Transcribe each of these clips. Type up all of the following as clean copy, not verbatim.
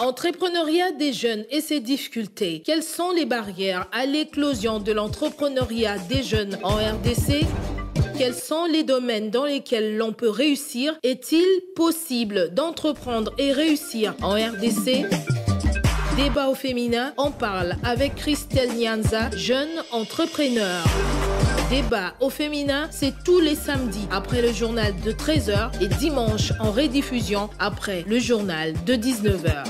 Entrepreneuriat des jeunes et ses difficultés. Quelles sont les barrières à l'éclosion de l'entrepreneuriat des jeunes en RDC? Quels sont les domaines dans lesquels l'on peut réussir? Est-il possible d'entreprendre et réussir en RDC? Débat au féminin, on parle avec Christelle Nyanza, jeune entrepreneur. Débat au féminin, c'est tous les samedis après le journal de 13h et dimanche en rediffusion après le journal de 19h.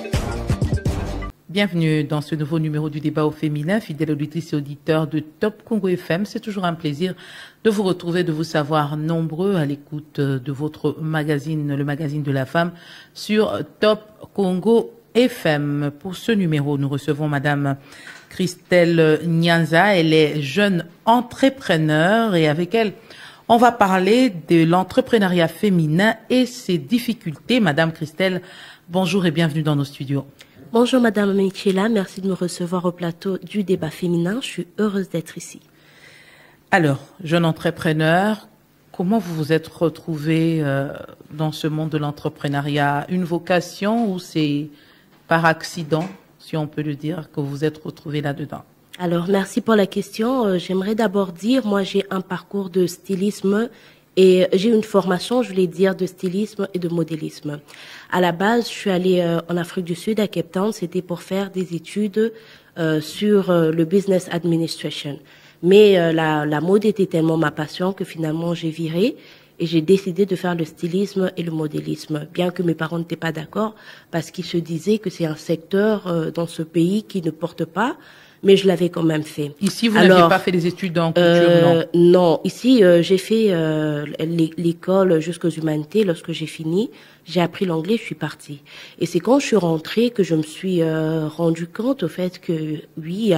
Bienvenue dans ce nouveau numéro du débat au féminin, fidèles auditrices et auditeurs de Top Congo FM. C'est toujours un plaisir de vous retrouver, de vous savoir nombreux à l'écoute de votre magazine, le magazine de la femme, sur Top Congo FM. Pour ce numéro, nous recevons Madame Christelle Nyanza. Elle est jeune entrepreneur et avec elle, on va parler de l'entrepreneuriat féminin et ses difficultés. Madame Christelle, bonjour et bienvenue dans nos studios. Bonjour Madame Michela, merci de me recevoir au plateau du débat féminin. Je suis heureuse d'être ici. Alors, jeune entrepreneur, comment vous vous êtes retrouvée dans ce monde de l'entrepreneuriat? Une vocation ou c'est par accident, si on peut le dire, que vous vous êtes retrouvée là-dedans? Alors, merci pour la question. J'aimerais d'abord dire, moi j'ai un parcours de stylisme et j'ai une formation, je voulais dire, de stylisme et de modélisme. À la base, je suis allée en Afrique du Sud, à Cape Town. C'était pour faire des études sur le business administration. Mais la mode était tellement ma passion que finalement j'ai viré et j'ai décidé de faire le stylisme et le modélisme. Bien que mes parents n'étaient pas d'accord parce qu'ils se disaient que c'est un secteur dans ce pays qui ne porte pas. Mais je l'avais quand même fait. Ici, vous n'aviez pas fait des études en couture, non? Non, ici, j'ai fait l'école jusqu'aux humanités. Lorsque j'ai fini, j'ai appris l'anglais, je suis partie. Et c'est quand je suis rentrée que je me suis rendu compte au fait que, oui,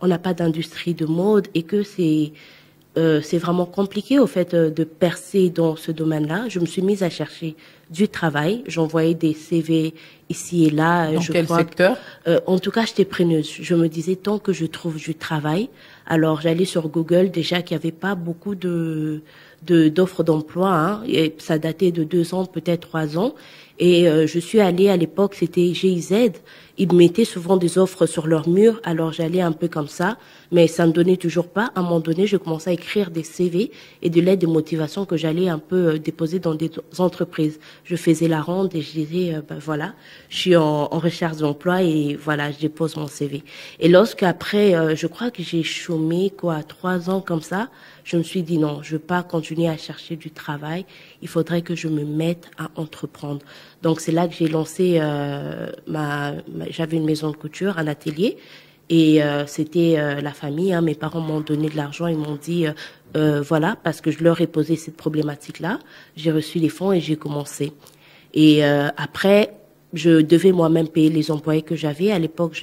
on n'a pas d'industrie de mode et que c'est vraiment compliqué au fait de percer dans ce domaine-là. Je me suis mise à chercher du travail. J'envoyais des CV ici et là. Dans quel secteur? En tout cas, j'étais preneuse. Je me disais, tant que je trouve du travail, alors j'allais sur Google, déjà qu'il n'y avait pas beaucoup d'offres d'emploi, hein, et ça datait de 2 ans, peut-être 3 ans. Et je suis allée à l'époque, c'était GIZ. Ils mettaient souvent des offres sur leur mur, alors j'allais un peu comme ça, mais ça ne donnait toujours pas. À un moment donné, je commençais à écrire des CV et de l'aide de motivation que j'allais un peu déposer dans des entreprises. Je faisais la ronde et je disais, ben voilà, je suis en recherche d'emploi et voilà, je dépose mon CV. Et lorsqu'après, je crois que j'ai chômé 3 ans comme ça, je me suis dit non, je veux pas continuer à chercher du travail. Il faudrait que je me mette à entreprendre. Donc c'est là que j'ai lancé j'avais une maison de couture, un atelier, et c'était la famille. Hein, mes parents m'ont donné de l'argent, ils m'ont dit voilà, parce que je leur ai posé cette problématique-là. J'ai reçu les fonds et j'ai commencé. Et après, je devais moi-même payer les employés que j'avais. À l'époque,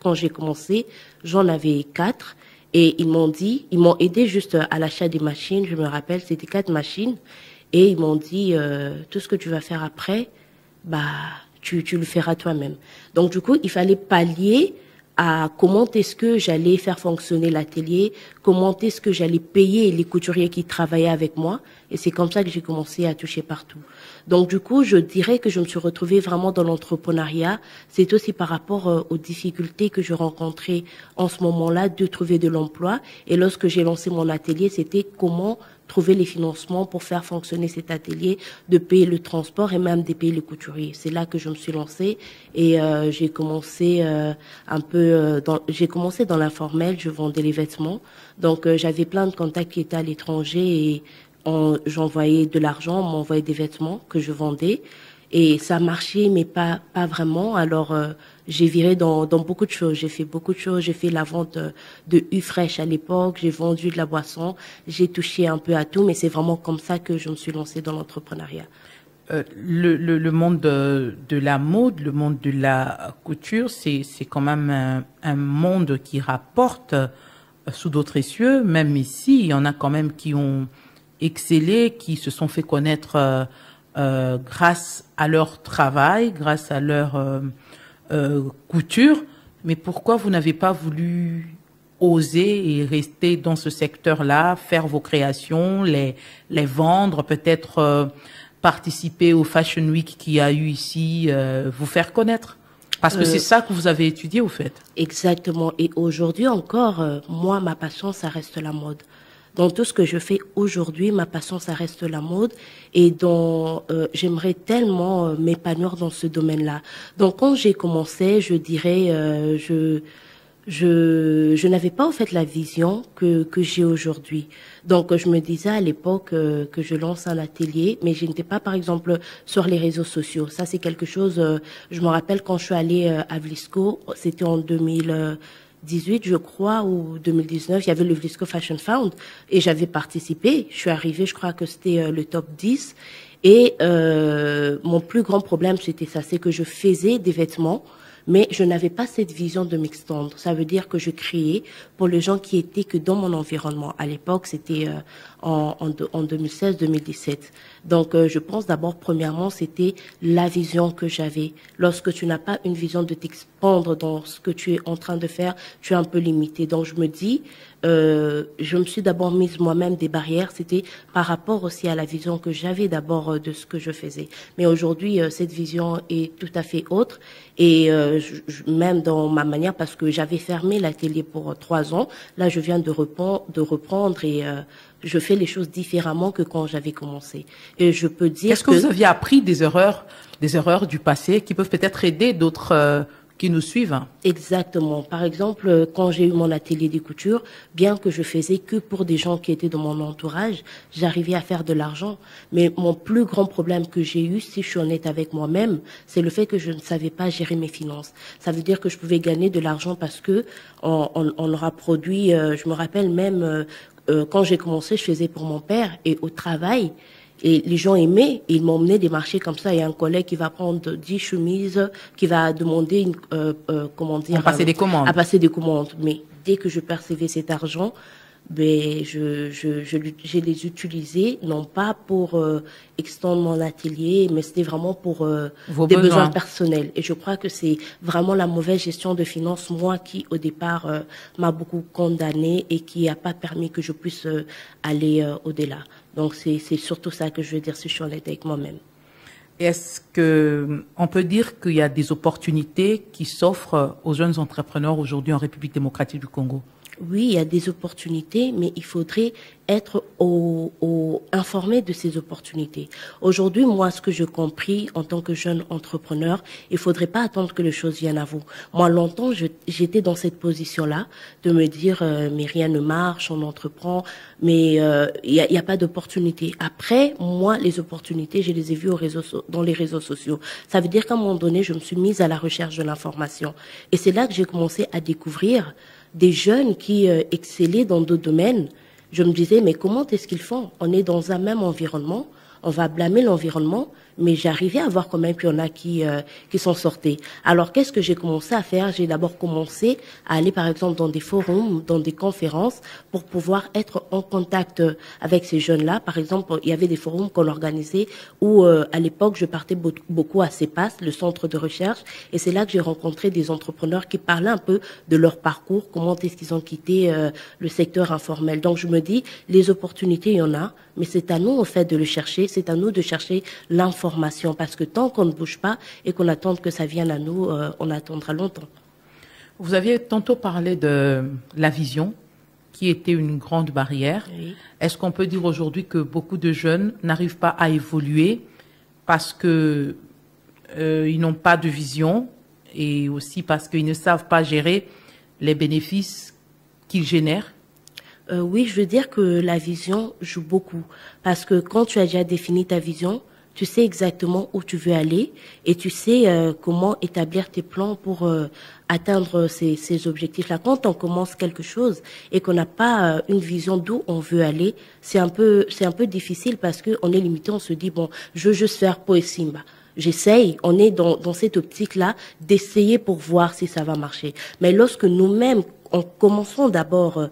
quand j'ai commencé, j'en avais 4. Et ils m'ont aidé juste à l'achat des machines. Je me rappelle, c'était 4 machines. Et ils m'ont dit, tout ce que tu vas faire après, bah, tu le feras toi-même. Donc, du coup, il fallait pallier à comment est-ce que j'allais faire fonctionner l'atelier, comment est-ce que j'allais payer les couturiers qui travaillaient avec moi. Et c'est comme ça que j'ai commencé à toucher partout. Donc, du coup, je dirais que je me suis retrouvée vraiment dans l'entrepreneuriat. C'est aussi par rapport aux difficultés que je rencontrais en ce moment-là de trouver de l'emploi. Et lorsque j'ai lancé mon atelier, c'était comment trouver les financements pour faire fonctionner cet atelier, de payer le transport et même de payer les couturiers. C'est là que je me suis lancée et j'ai commencé j'ai commencé dans l'informel, je vendais les vêtements. Donc j'avais plein de contacts qui étaient à l'étranger et j'envoyais de l'argent, on m'envoyait des vêtements que je vendais et ça marchait mais pas vraiment. Alors j'ai viré dans beaucoup de choses. J'ai fait beaucoup de choses. J'ai fait la vente de U-Fresh à l'époque. J'ai vendu de la boisson. J'ai touché un peu à tout, mais c'est vraiment comme ça que je me suis lancée dans l'entrepreneuriat. Le monde de la mode, le monde de la couture, c'est quand même un monde qui rapporte sous d'autres cieux. Même ici, il y en a quand même qui ont excellé, qui se sont fait connaître grâce à leur travail, grâce à leur couture, mais pourquoi vous n'avez pas voulu oser et rester dans ce secteur-là, faire vos créations, les vendre, peut-être participer au Fashion Week qu'il y a eu ici, vous faire connaître? Parce que c'est ça que vous avez étudié, au fait. Exactement. Et aujourd'hui encore, moi, ma passion, ça reste la mode. Dans tout ce que je fais aujourd'hui, ma passion, ça reste la mode. Et j'aimerais tellement m'épanouir dans ce domaine-là. Donc, quand j'ai commencé, je dirais, je n'avais pas en fait la vision que j'ai aujourd'hui. Donc je me disais à l'époque que je lance un atelier, mais je n'étais pas par exemple sur les réseaux sociaux. Ça c'est quelque chose. Je me rappelle quand je suis allée à Vlisco, c'était en 2018 je crois ou 2019. Il y avait le Vlisco Fashion Fund et j'avais participé. Je suis arrivée, je crois que c'était le top 10. Et mon plus grand problème c'était ça, c'est que je faisais des vêtements. Mais je n'avais pas cette vision de m'extendre. Ça veut dire que je créais pour les gens qui étaient que dans mon environnement. À l'époque, c'était en 2016-2017. Donc, je pense d'abord, premièrement, c'était la vision que j'avais. Lorsque tu n'as pas une vision de t'expandre dans ce que tu es en train de faire, tu es un peu limité. Donc, je me dis, je me suis d'abord mise moi-même des barrières. C'était par rapport aussi à la vision que j'avais d'abord de ce que je faisais. Mais aujourd'hui, cette vision est tout à fait autre. Et même dans ma manière, parce que j'avais fermé l'atelier pour 3 ans, là, je viens de reprendre et je fais les choses différemment que quand j'avais commencé. Et je peux dire Est-ce que vous aviez appris des erreurs du passé qui peuvent peut-être aider d'autres qui nous suivent? Exactement. Par exemple, quand j'ai eu mon atelier de couture, bien que je faisais que pour des gens qui étaient dans mon entourage, j'arrivais à faire de l'argent. Mais mon plus grand problème que j'ai eu, si je suis honnête avec moi-même, c'est le fait que je ne savais pas gérer mes finances. Ça veut dire que je pouvais gagner de l'argent parce que on aura produit, je me rappelle même, quand j'ai commencé, je faisais pour mon père et au travail. Et les gens aimaient, ils m'emmenaient des marchés comme ça. Il y a un collègue qui va prendre 10 chemises, qui va demander comment dire, à passer des commandes. À passer des commandes. Mais dès que je percevais cet argent, ben je les utilisais non pas pour extendre mon atelier, mais c'était vraiment pour des besoins personnels. Et je crois que c'est vraiment la mauvaise gestion de finances, moi qui au départ m'a beaucoup condamnée et qui a pas permis que je puisse aller au-delà. Donc c'est surtout ça que je veux dire si je suis honnête avec moi-même. Est-ce que on peut dire qu'il y a des opportunités qui s'offrent aux jeunes entrepreneurs aujourd'hui en République démocratique du Congo? Oui, il y a des opportunités, mais il faudrait être informé de ces opportunités. Aujourd'hui, moi, ce que j'ai compris en tant que jeune entrepreneur, il faudrait pas attendre que les choses viennent à vous. Moi, longtemps, j'étais dans cette position-là, de me dire, mais rien ne marche, on entreprend, mais il y a pas d'opportunité. Après, moi, les opportunités, je les ai vues dans les réseaux sociaux. Ça veut dire qu'à un moment donné, je me suis mise à la recherche de l'information. Et c'est là que j'ai commencé à découvrir des jeunes qui excellaient dans d'autres domaines. Je me disais, mais comment est-ce qu'ils font? On est dans un même environnement, on va blâmer l'environnement, mais j'arrivais à voir quand même qu'il y en a qui s'en sortaient. Alors, qu'est-ce que j'ai commencé à faire? J'ai d'abord commencé à aller, par exemple, dans des forums, dans des conférences, pour pouvoir être en contact avec ces jeunes-là. Par exemple, il y avait des forums qu'on organisait où, à l'époque, je partais beaucoup à CEPAS, le centre de recherche, et c'est là que j'ai rencontré des entrepreneurs qui parlaient un peu de leur parcours, comment est-ce qu'ils ont quitté le secteur informel. Donc, je me dis, les opportunités, il y en a, mais c'est à nous, en fait, de le chercher, c'est à nous de chercher l'information. Parce que tant qu'on ne bouge pas et qu'on attend que ça vienne à nous, on attendra longtemps. Vous aviez tantôt parlé de la vision, qui était une grande barrière. Oui. Est-ce qu'on peut dire aujourd'hui que beaucoup de jeunes n'arrivent pas à évoluer parce que ils n'ont pas de vision et aussi parce qu'ils ne savent pas gérer les bénéfices qu'ils génèrent? Oui, je veux dire que la vision joue beaucoup. Parce que quand tu as déjà défini ta vision, tu sais exactement où tu veux aller et tu sais comment établir tes plans pour atteindre ces objectifs-là. Quand on commence quelque chose et qu'on n'a pas une vision d'où on veut aller, c'est un peu difficile parce que on est limité. On se dit bon, je veux juste faire Poesimba. J'essaye, on est dans cette optique-là d'essayer pour voir si ça va marcher. Mais lorsque nous-mêmes en commençant d'abord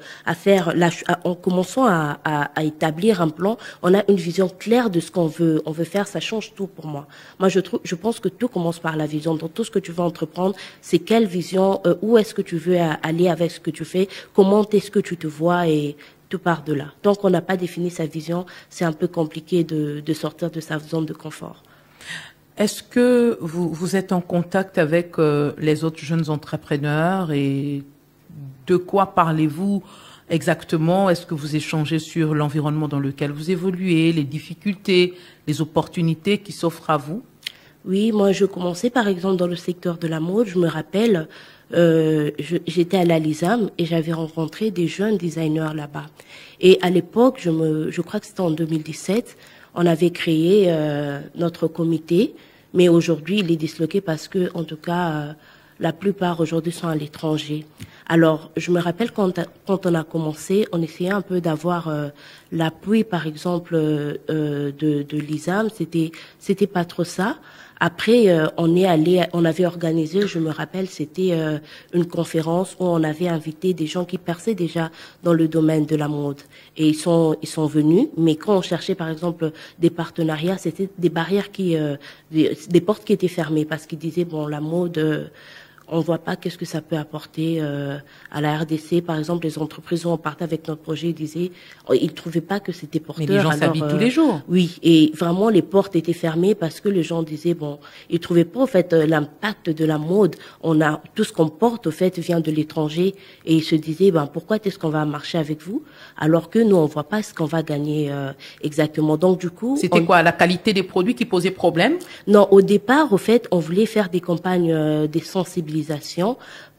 en commençant à établir un plan, on a une vision claire de ce qu'on veut faire, ça change tout pour moi. Moi, je pense que tout commence par la vision. Dans tout ce que tu veux entreprendre, c'est quelle vision, où est-ce que tu veux aller avec ce que tu fais, comment est-ce que tu te vois et tout part de là. Tant qu'on n'a pas défini sa vision, c'est un peu compliqué de sortir de sa zone de confort. Est-ce que vous êtes en contact avec les autres jeunes entrepreneurs et de quoi parlez-vous exactement? Est-ce que vous échangez sur l'environnement dans lequel vous évoluez, les difficultés, les opportunités qui s'offrent à vous? Oui, moi je commençais par exemple dans le secteur de la mode. Je me rappelle, j'étais à la LISAM et j'avais rencontré des jeunes designers là-bas. Et à l'époque, je crois que c'était en 2017, on avait créé notre comité, mais aujourd'hui il est disloqué parce que, en tout cas, la plupart aujourd'hui sont à l'étranger. Alors, je me rappelle quand on a commencé, on essayait un peu d'avoir l'appui, par exemple, de l'ISAM. C'était pas trop ça. Après, on avait organisé, je me rappelle, c'était une conférence où on avait invité des gens qui perçaient déjà dans le domaine de la mode. Et ils sont venus, mais quand on cherchait, par exemple, des partenariats, c'était des barrières des portes qui étaient fermées parce qu'ils disaient, bon, la mode, on voit pas qu'est-ce que ça peut apporter à la RDC. Par exemple, les entreprises où on partait avec notre projet, ils trouvaient pas que c'était porteur. Mais les gens s'habillent tous les jours. Oui, et vraiment les portes étaient fermées parce que les gens disaient bon, ils trouvaient pas au fait l'impact de la mode. Tout ce qu'on porte au fait vient de l'étranger et ils se disaient ben pourquoi est-ce qu'on va marcher avec vous alors que nous on voit pas ce qu'on va gagner exactement. Donc du coup, c'était quoi la qualité des produits qui posait problème? Non, au départ au fait on voulait faire des campagnes des sensibilisations.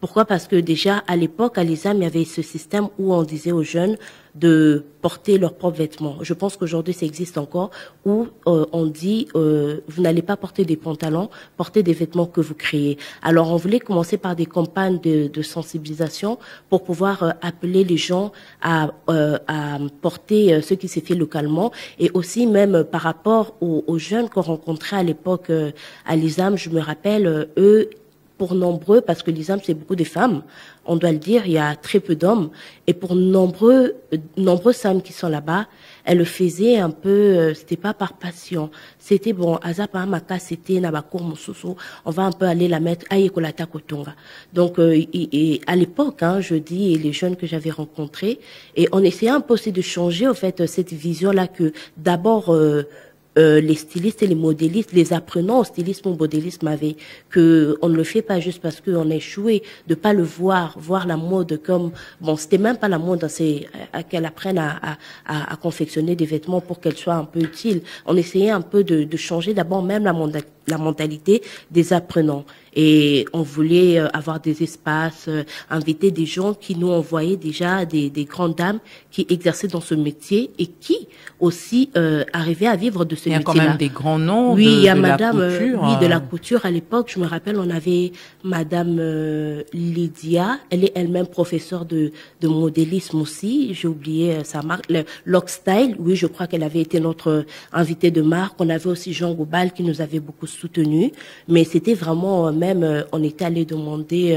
Pourquoi? Parce que déjà, à l'époque, à l'ISAM, il y avait ce système où on disait aux jeunes de porter leurs propres vêtements. Je pense qu'aujourd'hui, ça existe encore, où on dit, vous n'allez pas porter des pantalons, portez des vêtements que vous créez. Alors, on voulait commencer par des campagnes de sensibilisation pour pouvoir appeler les gens à porter ce qui s'est fait localement. Et aussi, même par rapport aux jeunes qu'on rencontrait à l'époque à l'ISAM, je me rappelle, eux, pour nombreux, parce que l'ISAM, c'est beaucoup de femmes, on doit le dire, il y a très peu d'hommes, et pour nombreuses femmes qui sont là-bas, elles le faisaient un peu, c'était pas par passion, c'était bon, azapa maka c'était nabakour mususu, on va un peu aller la mettre à Yekolata Kotonga. Donc, et à l'époque, je dis, et les jeunes que j'avais rencontrés, et on essayait un peu aussi de changer, au fait, cette vision-là que d'abord, les stylistes et les modélistes, les apprenants au stylisme ou au modélisme avaient, que on ne le fait pas juste parce qu'on a échoué, de pas le voir la mode comme, bon, c'était même pas la mode, c'est qu'elle apprenne à confectionner des vêtements pour qu'elle soit un peu utile. On essayait un peu de changer d'abord même la mentalité des apprenants. Et on voulait avoir des espaces, inviter des gens qui nous envoyaient déjà des grandes dames qui exerçaient dans ce métier et qui aussi arrivaient à vivre de ce métier-là. Il y a quand même des grands noms oui, il y a de madame, la couture. Oui, de la couture. À l'époque, je me rappelle, on avait madame Lydia. Elle est elle-même professeure de modélisme aussi. J'ai oublié sa marque. Lock Style. Oui, je crois qu'elle avait été notre invitée de marque. On avait aussi Jean Goubal qui nous avait beaucoup soutenus. Mais c'était vraiment même, on était allé demander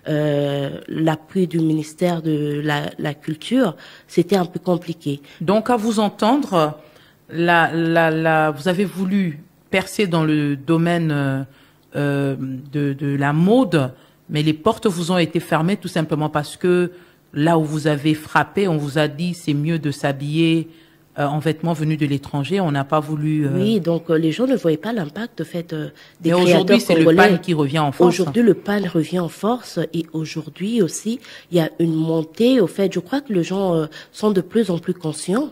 l'appui du ministère de la Culture. C'était un peu compliqué. Donc, à vous entendre, vous avez voulu percer dans le domaine de la mode, mais les portes vous ont été fermées tout simplement parce que là où vous avez frappé, on vous a dit c'est mieux de s'habiller en vêtements venus de l'étranger. On n'a pas voulu. Oui, donc les gens ne voyaient pas l'impact des mais créateurs aujourd'hui, c'est le congolais. pan qui revient en force. Aujourd'hui, le pan revient en force et aujourd'hui aussi, il y a une montée. Au fait, je crois que les gens sont de plus en plus conscients.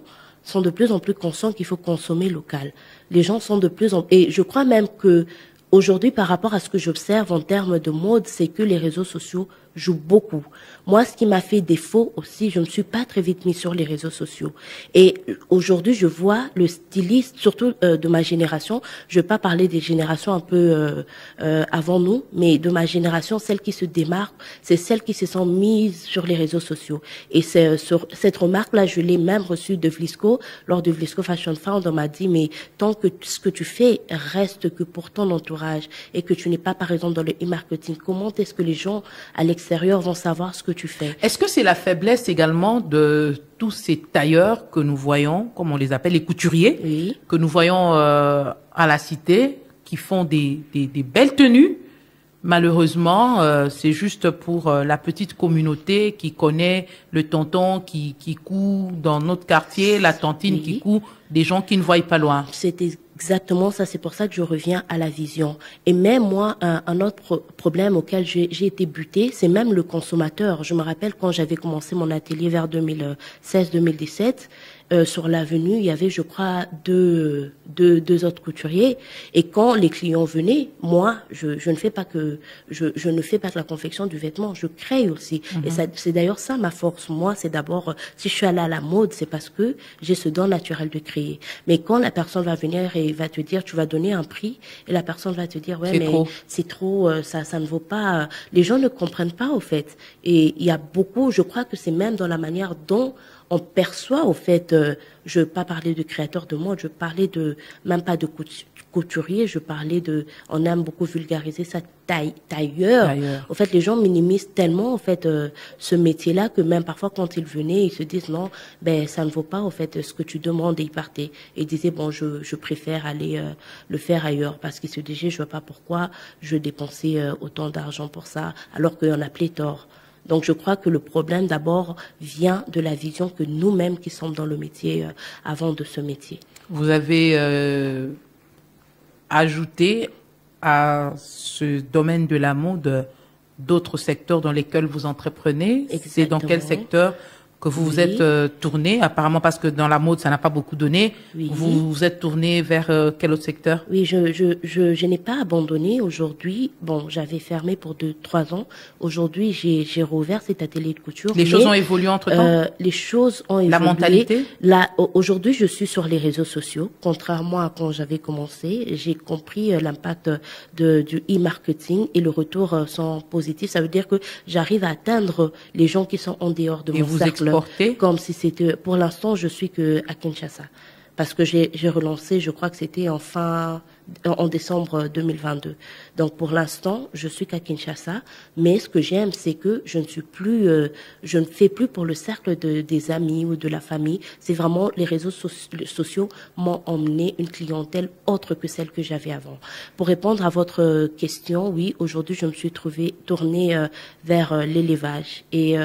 Qu'il faut consommer local. Les gens sont de plus en plus... Et je crois même que aujourd'hui, par rapport à ce que j'observe en termes de mode, c'est que les réseaux sociaux jouent beaucoup. Moi, ce qui m'a fait défaut aussi, je me suis pas très vite mis sur les réseaux sociaux. Et aujourd'hui, je vois le styliste, surtout de ma génération, je vais pas parler des générations un peu avant nous, mais de ma génération, celles qui se démarquent, c'est celles qui se sont mises sur les réseaux sociaux. Et sur cette remarque-là, je l'ai même reçue de Vlisco, lors de Vlisco Fashion Fund, on m'a dit, mais tant que ce que tu fais reste que pour ton entourage et que tu n'es pas, par exemple, dans le e-marketing, comment est-ce que les gens à l'extérieur vont savoir ce que tu fais? Est-ce que c'est la faiblesse également de tous ces tailleurs que nous voyons, comme on les appelle, les couturiers, oui, que nous voyons à la cité, qui font des belles tenues? Malheureusement, c'est juste pour la petite communauté qui connaît le tonton qui coud dans notre quartier, la tantine oui, qui coud, des gens qui ne voient pas loin. C'était Exactement, ça c'est pour ça que je reviens à la vision. Et même moi, un autre problème auquel j'ai été butée, c'est même le consommateur. Je me rappelle quand j'avais commencé mon atelier vers 2016-2017, sur l'avenue, il y avait, je crois, deux autres couturiers. Et quand les clients venaient, moi, je ne fais pas que je ne fais pas que la confection du vêtement, je crée aussi. Et c'est d'ailleurs ça ma force. Moi, c'est d'abord, si je suis allée à la mode, c'est parce que j'ai ce don naturel de créer. Mais quand la personne va venir et va te dire, tu vas donner un prix, et la personne va te dire, ouais, mais c'est trop, ça ne vaut pas. Les gens ne comprennent pas au fait. Et il y a beaucoup, je crois que c'est même dans la manière dont on perçoit au fait, je veux pas parler de créateur de mode, je parlais de même pas de couturier, je parlais de, on aime beaucoup vulgariser ça, tailleur. Au fait, les gens minimisent tellement au fait ce métier-là que même parfois quand ils venaient, ils se disent non, ben ça ne vaut pas au fait ce que tu demandes, et ils partaient et ils disaient bon, je préfère aller le faire ailleurs parce qu'ils se disaient je vois pas pourquoi je dépensais autant d'argent pour ça alors qu'il y en a pléthore. Donc, je crois que le problème, d'abord, vient de la vision que nous-mêmes qui sommes dans le métier, avant de ce métier. Vous avez ajouté à ce domaine de la mode d'autres secteurs dans lesquels vous entreprenez. C'est dans quel secteur que vous vous êtes tourné, apparemment parce que dans la mode, ça n'a pas beaucoup donné. Vous vous êtes tourné vers quel autre secteur? Oui, je n'ai pas abandonné aujourd'hui. Bon, j'avais fermé pour 2-3 ans. Aujourd'hui, j'ai rouvert cet atelier de couture. Les choses ont évolué entre-temps? Les choses ont évolué. La mentalité? Là, aujourd'hui, je suis sur les réseaux sociaux. Contrairement à quand j'avais commencé, j'ai compris l'impact du e-marketing et le retour sont positifs. Ça veut dire que j'arrive à atteindre les gens qui sont en dehors de mon cercle. Comme si c'était, pour l'instant, je suis que à Kinshasa. Parce que j'ai relancé, je crois que c'était en décembre 2022. Donc pour l'instant, je suis qu'à Kinshasa, mais ce que j'aime, c'est que je ne fais plus pour le cercle des amis ou de la famille. C'est vraiment les réseaux sociaux m'ont emmené une clientèle autre que celle que j'avais avant. Pour répondre à votre question, oui, aujourd'hui je me suis tournée vers l'élevage et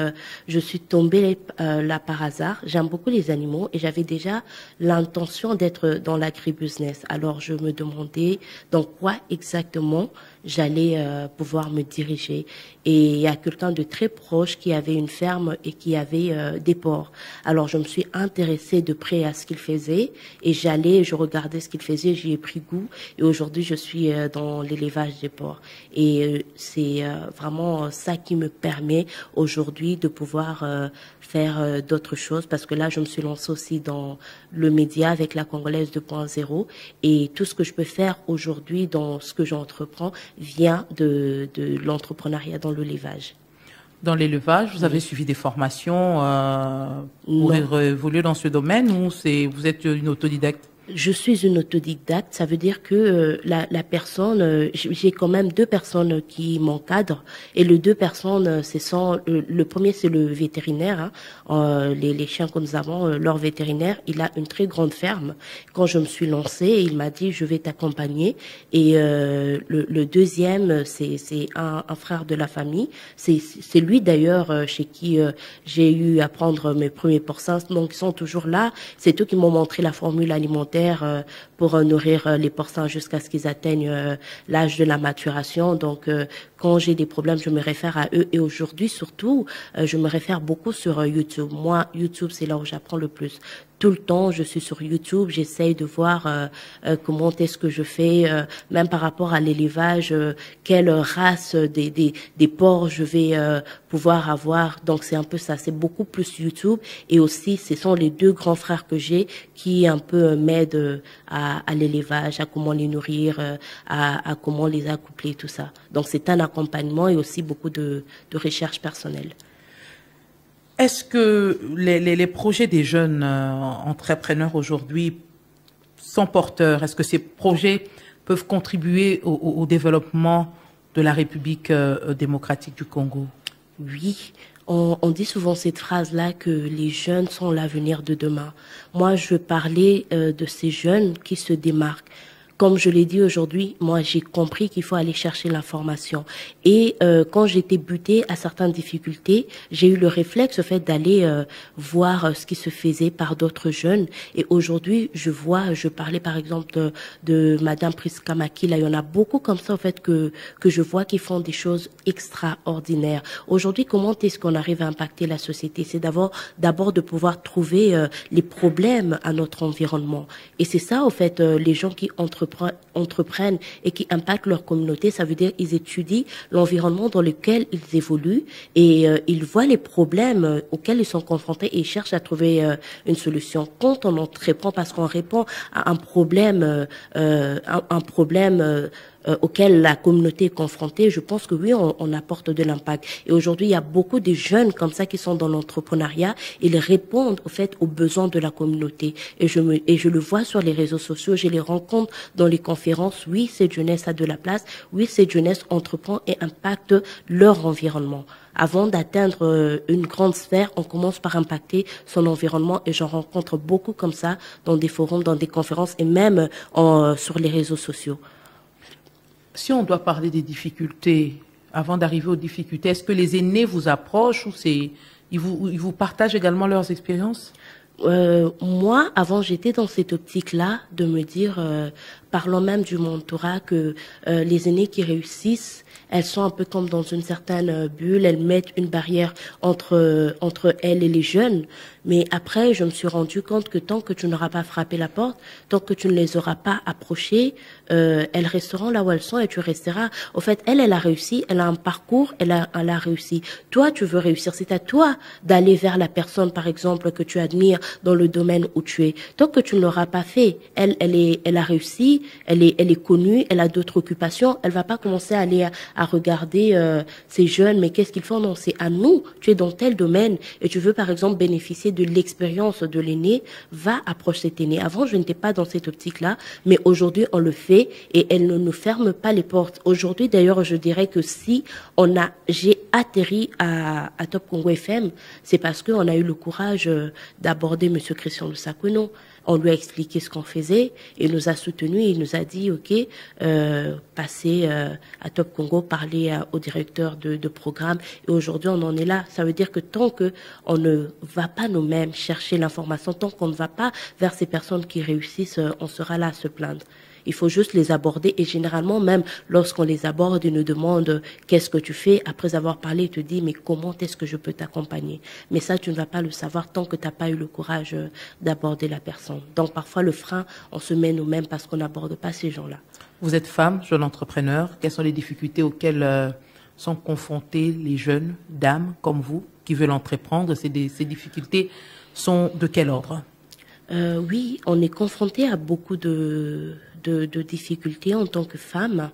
je suis tombée là par hasard. J'aime beaucoup les animaux et j'avais déjà l'intention d'être dans l'agribusiness. Alors je me demandais dans quoi exactement j'allais pouvoir me diriger. Et il y a quelqu'un de très proche qui avait une ferme et qui avait des porcs. Alors je me suis intéressée de près à ce qu'il faisait et je regardais ce qu'il faisait, j'y ai pris goût et aujourd'hui je suis dans l'élevage des porcs. Et c'est vraiment ça qui me permet aujourd'hui de pouvoir faire d'autres choses parce que là je me suis lancée aussi dans le média avec la Congolaise 2.0 et tout ce que je peux faire aujourd'hui dans ce que j'entreprends vient de l'entrepreneuriat dans l'élevage. Dans l'élevage, vous avez suivi des formations pour évoluer dans ce domaine ou vous êtes une autodidacte? Je suis une autodidacte, ça veut dire que la personne, j'ai quand même 2 personnes qui m'encadrent et les 2 personnes, le premier c'est le vétérinaire, hein, les chiens que nous avons, leur vétérinaire, il a une très grande ferme. Quand je me suis lancée, il m'a dit je vais t'accompagner et le deuxième c'est un frère de la famille, c'est lui d'ailleurs chez qui j'ai eu à prendre mes premiers porcins, donc ils sont toujours là, c'est eux qui m'ont montré la formule alimentaire pour nourrir les porcins jusqu'à ce qu'ils atteignent l'âge de la maturation. Donc, quand j'ai des problèmes, je me réfère à eux. Et aujourd'hui, surtout, je me réfère beaucoup sur YouTube. Moi, YouTube, c'est là où j'apprends le plus. Tout le temps, je suis sur YouTube, j'essaye de voir comment est-ce que je fais, même par rapport à l'élevage, quelle race des porcs je vais pouvoir avoir. Donc c'est un peu ça, c'est beaucoup plus YouTube. Et aussi, ce sont les 2 grands frères que j'ai qui un peu m'aident à l'élevage, à comment les nourrir, à comment les accoupler, tout ça. Donc c'est un accompagnement et aussi beaucoup de recherche personnelle. Est-ce que les projets des jeunes entrepreneurs aujourd'hui sont porteurs? Est-ce que ces projets peuvent contribuer au développement de la République démocratique du Congo? Oui, on dit souvent cette phrase-là que les jeunes sont l'avenir de demain. Moi, je parlais de ces jeunes qui se démarquent. comme je l'ai dit aujourd'hui, moi j'ai compris qu'il faut aller chercher l'information. Et quand j'étais butée à certaines difficultés, j'ai eu le réflexe au fait d'aller voir ce qui se faisait par d'autres jeunes. Et aujourd'hui, je parlais par exemple de Madame Priska Maki, là il y en a beaucoup comme ça en fait que je vois qui font des choses extraordinaires. Aujourd'hui, comment est-ce qu'on arrive à impacter la société? C'est d'abord de pouvoir trouver les problèmes à notre environnement. Et c'est ça, au fait, les gens qui entreprennent et qui impactent leur communauté, ça veut dire ils étudient l'environnement dans lequel ils évoluent et ils voient les problèmes auxquels ils sont confrontés et ils cherchent à trouver une solution. Quand on entreprend, parce qu'on répond à un problème, auquel la communauté est confrontée, je pense que oui, on apporte de l'impact. Et aujourd'hui, il y a beaucoup de jeunes comme ça qui sont dans l'entrepreneuriat. Ils répondent au fait aux besoins de la communauté. Et je le vois sur les réseaux sociaux, je les rencontre dans les conférences. Oui, cette jeunesse a de la place. Oui, cette jeunesse entreprend et impacte leur environnement. Avant d'atteindre une grande sphère, on commence par impacter son environnement et j'en rencontre beaucoup comme ça dans des forums, dans des conférences et même sur les réseaux sociaux. Si on doit parler des difficultés, avant d'arriver aux difficultés, est-ce que les aînés vous approchent ou ils vous partagent également leurs expériences? Moi, avant, j'étais dans cette optique-là de me dire, parlons même du mentorat, que les aînés qui réussissent, elles sont un peu comme dans une certaine bulle, elles mettent une barrière entre elles et les jeunes. Mais après, je me suis rendu compte que tant que tu n'auras pas frappé la porte, tant que tu ne les auras pas approchées, elles resteront là où elles sont et tu resteras. Au fait, elle a réussi, elle a un parcours, elle a réussi. Toi, tu veux réussir. C'est à toi d'aller vers la personne, par exemple, que tu admires dans le domaine où tu es. Tant que tu ne l'auras pas fait, elle a réussi, elle est connue, elle a d'autres occupations, elle va pas commencer à aller à regarder ces jeunes, mais qu'est-ce qu'ils font? Non, c'est à nous. Tu es dans tel domaine et tu veux, par exemple, bénéficier de l'expérience de l'aîné, va approcher cet aîné. Avant, je n'étais pas dans cette optique-là, mais aujourd'hui, on le fait et elle ne nous ferme pas les portes. Aujourd'hui, d'ailleurs, je dirais que si j'ai atterri à Top Congo FM, c'est parce qu'on a eu le courage d'aborder Monsieur Christian Lusakweno. On lui a expliqué ce qu'on faisait, il nous a soutenus, il nous a dit ok, passez à Top Congo, parlez au directeur de programme. Et aujourd'hui, on en est là. Ça veut dire que tant que on ne va pas nous-mêmes chercher l'information, tant qu'on ne va pas vers ces personnes qui réussissent, on sera là à se plaindre. Il faut juste les aborder et généralement, même lorsqu'on les aborde, ils nous demandent qu'est-ce que tu fais. Après avoir parlé, ils te disent mais comment est-ce que je peux t'accompagner? Mais ça, tu ne vas pas le savoir tant que tu n'as pas eu le courage d'aborder la personne. Donc parfois, le frein, on se met nous-mêmes parce qu'on n'aborde pas ces gens-là. Vous êtes femme, jeune entrepreneur. Quelles sont les difficultés auxquelles sont confrontées les jeunes dames comme vous qui veulent entreprendre? Ces difficultés sont de quel ordre? Oui, on est confronté à beaucoup de difficultés en tant que femme.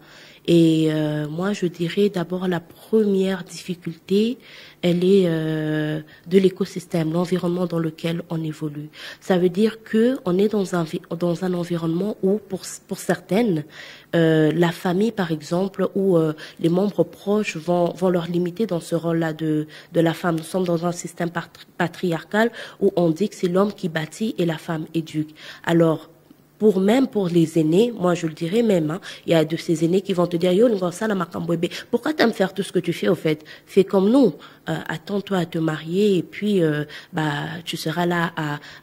Et moi, je dirais d'abord la première difficulté, elle est de l'écosystème, l'environnement dans lequel on évolue. Ça veut dire que on est dans un environnement où, pour certaines, la famille, par exemple, ou les membres proches vont leur limiter dans ce rôle-là de la femme. Nous sommes dans un système patriarcal où on dit que c'est l'homme qui bâtit et la femme éduque. Alors, pour les aînés, moi je le dirais même, il y a de ces aînés qui vont te dire yo pourquoi t'aimes faire tout ce que tu fais au fait? Fais comme nous, attends-toi à te marier et puis tu seras là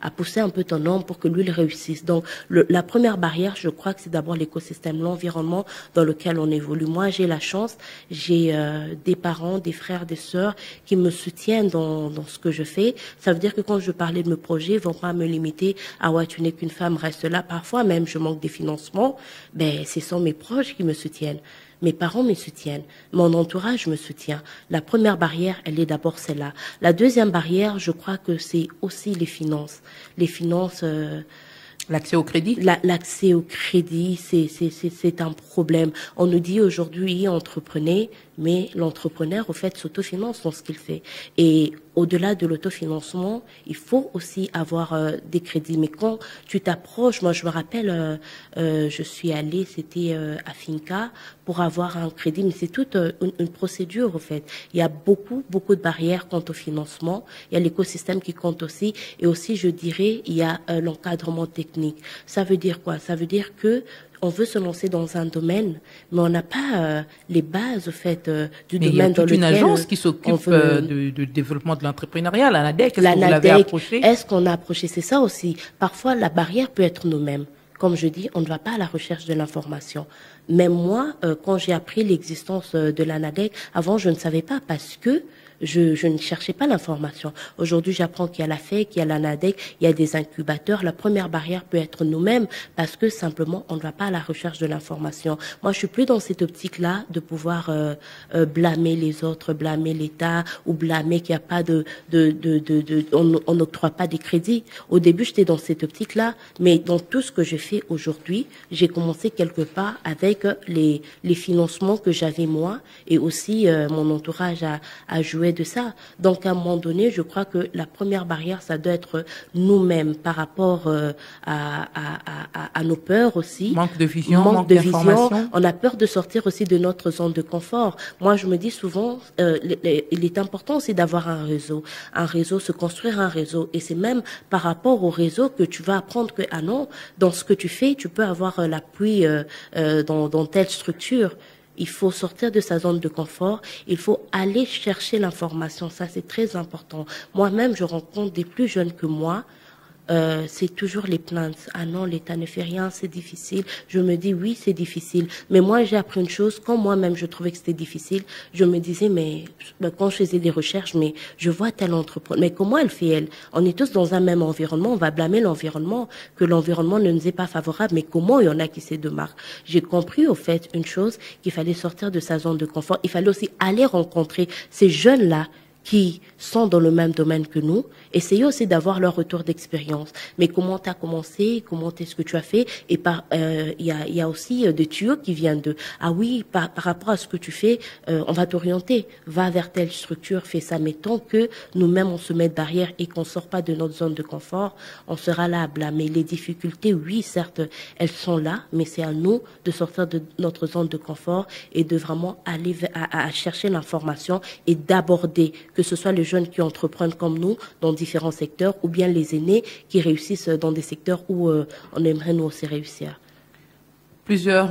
à pousser un peu ton homme pour que lui il réussisse. Donc la première barrière, je crois que c'est d'abord l'écosystème, l'environnement dans lequel on évolue. Moi j'ai la chance, j'ai des parents, des frères, des sœurs qui me soutiennent dans ce que je fais. Ça veut dire que quand je parlais de mes projets, ils vont pas me limiter à ouais tu n'es qu'une femme, reste là. Parfois même je manque des financements, ce sont mes proches qui me soutiennent. Mes parents me soutiennent, mon entourage me soutient. La première barrière, elle est d'abord celle-là. La deuxième barrière, je crois que c'est aussi les finances. Les finances... L'accès au crédit? L'accès au crédit, c'est un problème. On nous dit aujourd'hui, entreprenez, mais l'entrepreneur, au fait, s'autofinance dans ce qu'il fait. Et au-delà de l'autofinancement, il faut aussi avoir des crédits. Mais quand tu t'approches, moi je me rappelle, je suis allée, c'était à Finca, pour avoir un crédit, mais c'est toute une procédure, au fait. Il y a beaucoup de barrières quant au financement. Il y a l'écosystème qui compte aussi. Et aussi, je dirais, il y a l'encadrement technique. Ça veut dire quoi? Ça veut dire que on veut se lancer dans un domaine, mais on n'a pas les bases, au fait, du mais domaine dans lequel... Il y a toute une agence qui s'occupe du développement de l'entrepreneuriat, la NADEC. Est-ce que vous l'avez approché? Est-ce qu'on a approché? C'est ça aussi. Parfois, la barrière peut être nous-mêmes. Comme je dis, on ne va pas à la recherche de l'information. Mais moi, quand j'ai appris l'existence de la NADEC, avant, je ne savais pas parce que je ne cherchais pas l'information. Aujourd'hui, j'apprends qu'il y a la FEC, qu'il y a la NADEC, il y a des incubateurs. La première barrière peut être nous-mêmes parce que simplement, on ne va pas à la recherche de l'information. Moi, je suis plus dans cette optique-là de pouvoir blâmer les autres, blâmer l'État ou blâmer qu'il n'y a pas on n'octroie pas des crédits. Au début, j'étais dans cette optique-là, mais dans tout ce que je fais aujourd'hui, j'ai commencé quelque part avec les financements que j'avais moi et aussi mon entourage a joué de ça. Donc, à un moment donné, je crois que la première barrière, ça doit être nous-mêmes par rapport à nos peurs aussi. Manque de vision, manque d'information. On a peur de sortir aussi de notre zone de confort. Moi, je me dis souvent, il est important aussi d'avoir un réseau, se construire un réseau. Et c'est même par rapport au réseau que tu vas apprendre que, ah non, dans ce que tu fais, tu peux avoir l'appui dans telle structure. Il faut sortir de sa zone de confort. Il faut aller chercher l'information. Ça, c'est très important. Moi-même, je rencontre des plus jeunes que moi. C'est toujours les plaintes. Ah non, l'État ne fait rien, c'est difficile. Je me dis oui, c'est difficile. Mais moi, j'ai appris une chose. Quand moi-même, je trouvais que c'était difficile, je me disais, mais quand je faisais des recherches, mais je vois telle entrepreneur. Mais comment elle fait, elle? On est tous dans un même environnement. On va blâmer l'environnement, que l'environnement ne nous est pas favorable. Mais comment il y en a qui se démarquent? J'ai compris, au fait, une chose, qu'il fallait sortir de sa zone de confort. Il fallait aussi aller rencontrer ces jeunes-là qui sont dans le même domaine que nous, essayer aussi d'avoir leur retour d'expérience. Mais comment tu as commencé, comment est-ce que tu as fait? Et il y a aussi des tuyaux qui viennent de, ah oui, par rapport à ce que tu fais, on va t'orienter, va vers telle structure, fais ça. Mais tant que nous-mêmes on se met derrière et qu'on sort pas de notre zone de confort, on sera là à blâmer. Les difficultés, oui, certes, elles sont là, mais c'est à nous de sortir de notre zone de confort et de vraiment aller à chercher l'information et d'aborder, que ce soit les jeunes qui entreprennent comme nous dans différents secteurs ou bien les aînés qui réussissent dans des secteurs où on aimerait nous aussi réussir. Plusieurs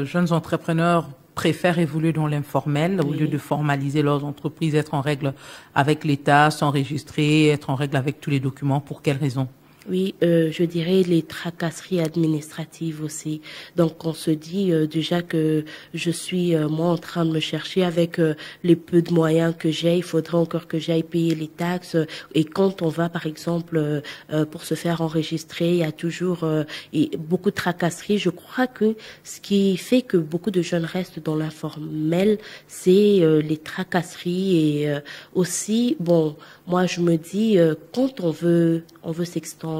jeunes entrepreneurs préfèrent évoluer dans l'informel au lieu de formaliser leurs entreprises, être en règle avec l'État, s'enregistrer, être en règle avec tous les documents. Pour quelles raisons? Oui, je dirais les tracasseries administratives aussi. Donc, on se dit déjà que je suis moi en train de me chercher avec les peu de moyens que j'ai. Il faudrait encore que j'aille payer les taxes. Et quand on va, par exemple, pour se faire enregistrer, il y a toujours beaucoup de tracasseries. Je crois que ce qui fait que beaucoup de jeunes restent dans l'informel, c'est les tracasseries et aussi, bon, moi je me dis quand on veut s'extendre,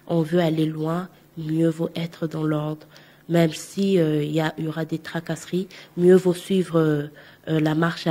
on veut aller loin, mieux vaut être dans l'ordre. Même si il y aura des tracasseries, mieux vaut suivre la marche,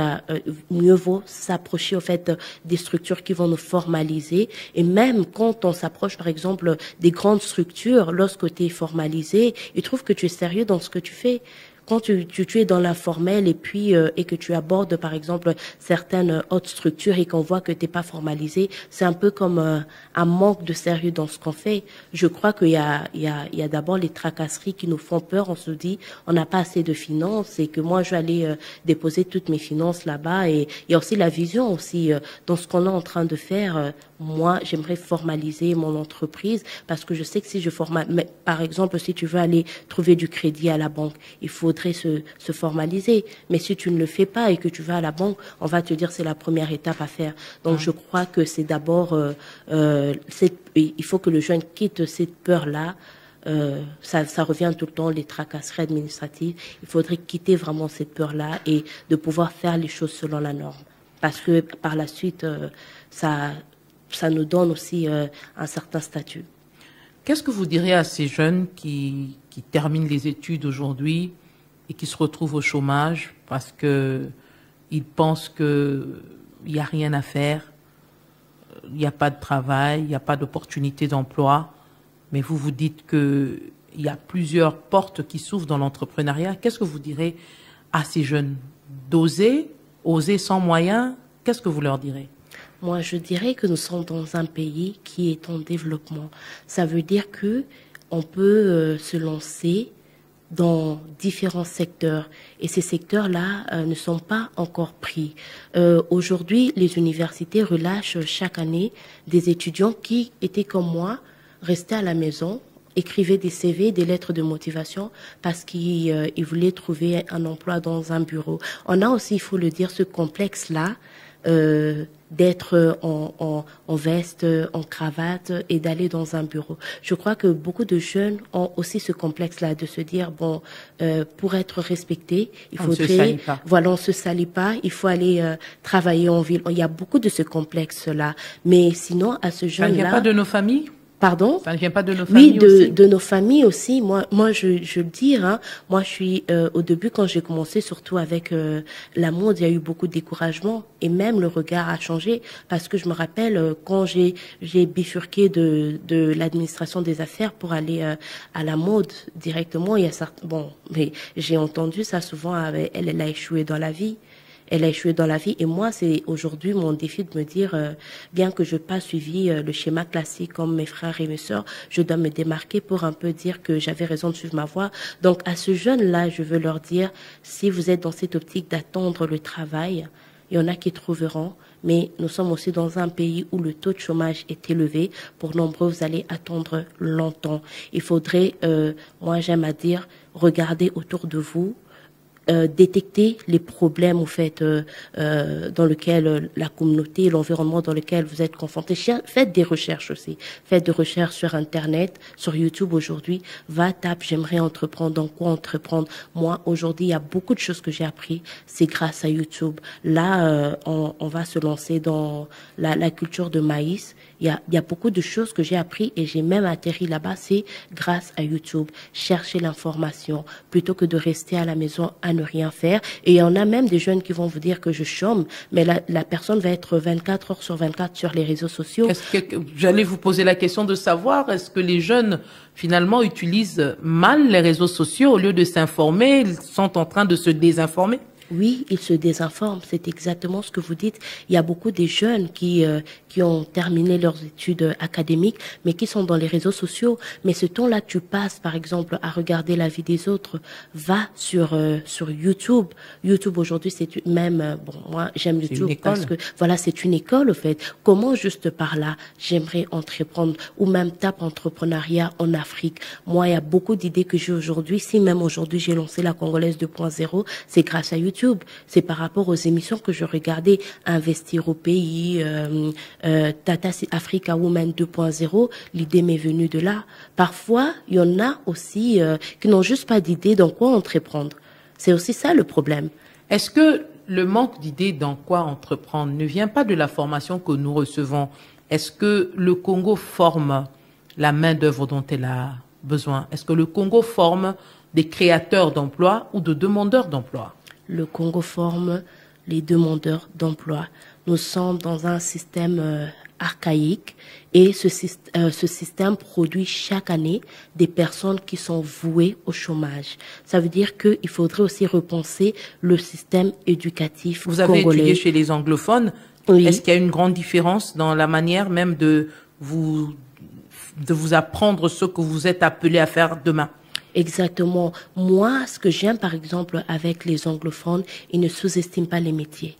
mieux vaut s'approcher au fait des structures qui vont nous formaliser. Et même quand on s'approche, par exemple, des grandes structures, lorsque tu es formalisé, ils trouvent que tu es sérieux dans ce que tu fais. Quand tu es dans l'informel et puis et que tu abordes par exemple certaines hautes structures et qu'on voit que t'es pas formalisé, c'est un peu comme un manque de sérieux dans ce qu'on fait. Je crois qu'il y a d'abord les tracasseries qui nous font peur. On se dit on n'a pas assez de finances et que moi je vais aller déposer toutes mes finances là-bas. Et il y a aussi la vision aussi dans ce qu'on est en train de faire. Moi, j'aimerais formaliser mon entreprise parce que je sais que si je formalise, par exemple, si tu veux aller trouver du crédit à la banque, il faudrait se formaliser. Mais si tu ne le fais pas et que tu vas à la banque, on va te dire c'est la première étape à faire. Donc, je crois que c'est d'abord, il faut que le jeune quitte cette peur-là. Ça revient tout le temps, les tracasseries administratives. Il faudrait quitter vraiment cette peur-là et de pouvoir faire les choses selon la norme. Parce que par la suite, ça nous donne aussi un certain statut. Qu'est-ce que vous direz à ces jeunes qui terminent les études aujourd'hui et qui se retrouvent au chômage parce que ils pensent qu'il n'y a rien à faire, il n'y a pas de travail, il n'y a pas d'opportunité d'emploi, mais vous vous dites qu'il y a plusieurs portes qui s'ouvrent dans l'entrepreneuriat. Qu'est-ce que vous direz à ces jeunes? D'oser, oser sans moyens, qu'est-ce que vous leur direz? Moi, je dirais que nous sommes dans un pays qui est en développement. Ça veut dire que on peut se lancer dans différents secteurs et ces secteurs-là ne sont pas encore pris. Aujourd'hui, les universités relâchent chaque année des étudiants qui étaient comme moi, restés à la maison, écrivaient des CV, des lettres de motivation parce qu'ils voulaient trouver un emploi dans un bureau. On a aussi, il faut le dire, ce complexe-là d'être en veste, en cravate et d'aller dans un bureau. Je crois que beaucoup de jeunes ont aussi ce complexe-là de se dire bon, pour être respecté, il faudrait, voilà, on se salit pas, il faut aller travailler en ville. Il y a beaucoup de ce complexe-là, mais sinon à ce jeune-là, ça ne vient pas de nos familles. Pardon? Ça ne vient pas de nos familles aussi? Oui, de nos familles aussi. Moi, je le dis, hein, moi, je suis au début quand j'ai commencé, surtout avec la mode, il y a eu beaucoup de découragement et même le regard a changé parce que je me rappelle quand j'ai bifurqué de l'administration des affaires pour aller à la mode directement. Il y a certains, bon, mais j'ai entendu ça souvent. Elle a échoué dans la vie. Elle a échoué dans la vie et moi, c'est aujourd'hui mon défi de me dire, bien que je n'ai pas suivi le schéma classique comme mes frères et mes sœurs, je dois me démarquer pour un peu dire que j'avais raison de suivre ma voie. Donc à ce jeune-là, je veux leur dire, si vous êtes dans cette optique d'attendre le travail, il y en a qui trouveront, mais nous sommes aussi dans un pays où le taux de chômage est élevé. Pour nombreux, vous allez attendre longtemps. Il faudrait, moi j'aime à dire, regarder autour de vous, détecter les problèmes au fait dans lequel la communauté, l'environnement dans lequel vous êtes confrontés. Faites des recherches aussi. Faites des recherches sur Internet, sur YouTube aujourd'hui. Tape, j'aimerais entreprendre. Dans quoi entreprendre? Moi, aujourd'hui, il y a beaucoup de choses que j'ai appris. C'est grâce à YouTube. Là, on va se lancer dans la culture de maïs. Il y a beaucoup de choses que j'ai appris et j'ai même atterri là-bas. C'est grâce à YouTube. Chercher l'information plutôt que de rester à la maison à ne rien faire. Et il y en a même des jeunes qui vont vous dire que je chôme, mais la personne va être 24 heures sur 24 sur les réseaux sociaux. J'allais vous poser la question de savoir, est-ce que les jeunes finalement utilisent mal les réseaux sociaux au lieu de s'informer, ils sont en train de se désinformer? Oui, ils se désinforment. C'est exactement ce que vous dites. Il y a beaucoup de jeunes qui ont terminé leurs études académiques, mais qui sont dans les réseaux sociaux. Mais ce temps-là, tu passes, par exemple, à regarder la vie des autres. Va sur YouTube. YouTube aujourd'hui, c'est même bon. Moi, j'aime YouTube parce que voilà, c'est une école au fait. Comment juste par là, j'aimerais entreprendre ou même tape entrepreneuriat en Afrique. Moi, il y a beaucoup d'idées que j'ai aujourd'hui. Si même aujourd'hui j'ai lancé la Congolaise 2.0, c'est grâce à YouTube. C'est par rapport aux émissions que je regardais, Investir au pays, Tata Africa Woman 2.0, l'idée m'est venue de là. Parfois, il y en a aussi qui n'ont juste pas d'idée dans quoi entreprendre. C'est aussi ça le problème. Est-ce que le manque d'idées dans quoi entreprendre ne vient pas de la formation que nous recevons? Est-ce que le Congo forme la main-d'œuvre dont elle a besoin? Est-ce que le Congo forme des créateurs d'emplois ou de demandeurs d'emploi? Le Congo forme les demandeurs d'emploi. Nous sommes dans un système archaïque et ce système produit chaque année des personnes qui sont vouées au chômage. Ça veut dire qu'il faudrait aussi repenser le système éducatif congolais. Vous avez étudié chez les anglophones. Oui. Est-ce qu'il y a une grande différence dans la manière même de vous apprendre ce que vous êtes appelé à faire demain? Exactement. Moi, ce que j'aime, par exemple, avec les anglophones, ils ne sous-estiment pas les métiers.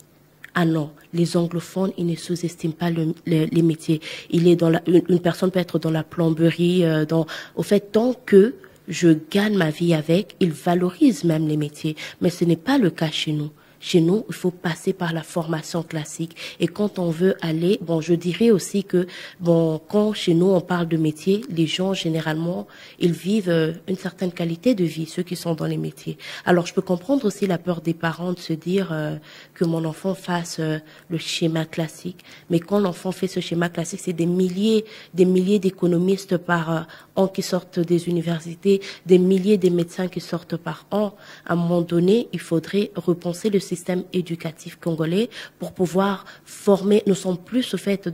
Ah non, les anglophones, ils ne sous-estiment pas les métiers. Une personne peut être dans la plomberie, au fait, tant que je gagne ma vie avec, ils valorisent même les métiers. Mais ce n'est pas le cas chez nous. Chez nous, il faut passer par la formation classique. Et quand on veut aller, bon, je dirais aussi que, bon, quand chez nous on parle de métier, les gens généralement, ils vivent une certaine qualité de vie, ceux qui sont dans les métiers. Alors, je peux comprendre aussi la peur des parents de se dire que mon enfant fasse le schéma classique. Mais quand l'enfant fait ce schéma classique, c'est des milliers d'économistes par an qui sortent des universités, des milliers de médecins qui sortent par an. À un moment donné, il faudrait repenser le système éducatif congolais pour pouvoir former. Nous sommes plus au fait